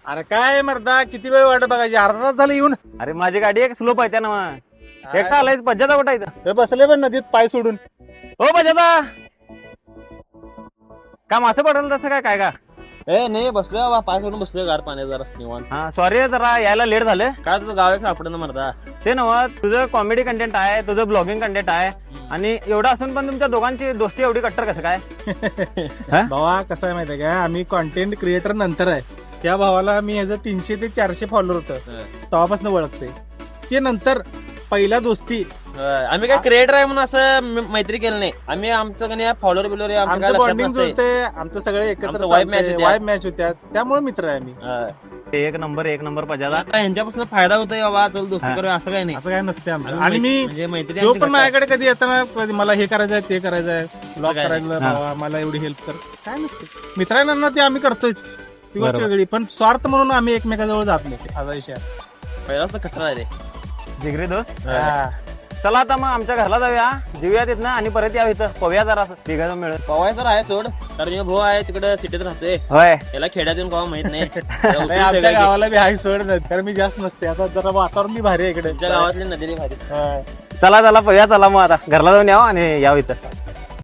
अरे काय मर्दा किती वेळ वाट बघायची, अर्धा तास झालं येऊन. अरे माझी गाडी एक स्लोप आहे ना मग एकटा आलायच पज्जादा कुठं इथं हे बसले पण नदीत पाय सोडून. हो पज्जादा का मासे पडलं तसं काय काय का ए नाही बसलोय बाबा, पाय सोडून बसलोय गार पाण्यात जरा निवांत. हा सॉरी जरा यायला लेट झालं. काय तुझं गाव एक सापडलं ना मर्दा. ते नव्ह तुझं कॉमेडी कंटेंट आहे, तुझं ब्लॉगिंग कंटेंट आहे आणि एवढं असून पण तुमच्या दोघांची दोस्ती एवढी कट्टर कसं काय? हा? भावा कसं आहे माहितीये का, आम्ही कॉन्टेंट क्रिएटर नंतर आहे. त्या भावाला मी ह्याचं 300 ते 400 फॉलोअर होतं, तेव्हापासून ओळखते. ते नंतर पहिला दोस्ती. आम्ही काय क्रिएटर आहे म्हणून असं मैत्री केलं नाही. आम्ही आमचं का फॉलोअर बिलोर आमचं बॉन्डिंग जुळते, आमचं सगळे एकत्र आमचं vibe match होत्या. वाईब मॅच होत्या, त्यामुळे मित्र आहे आम्ही. एक नंबर पज्जादा. ह्यांच्यापासून फायदा होतोय बाबा, चल दोस्ती करूया असं काय नाही. असं काय नसते आमचं. आम्ही आणि मी म्हणजे मैत्री जो आमची पण घट्ट आहे. माझ्याकडे कधी येताना कधी मला हे करायचंय ते करायचंय, ब्लॉग काय नाही. करायला भावा मला एवढी हेल्प कर, काय नसते. मित्रांना ते आम्ही करतोय ती गोष्ट बरोबर. वेगळी, पण स्वार्थ म्हणून आम्ही एकमेकाजवळ जात नाही, असा विषय आहे. पहिला असं खट्टर आहे रे. जिगरी दोस्त. हा. चला आता मग आमच्या घरला जाऊया, जेऊया तिथनं आणि परत यावं इथं पव्या जरा तिघाजण मिळून. पवाय सर आहे सोड, कारण मी भाऊ आहे तिकडे सिटीत राहतोय. होय याला खेड्यात येऊन कवा माहित नाही. नाही, आमच्या गावाला बी हाय सोड नाही, कारण मी जास्त नसते. आता जरा वातावरण बी भारी आहे इकडे. तुमच्या गावातली नदीली भारी. हा. चला पव्या चला मग आता घरला जाऊन यावं आणि यावं इथं.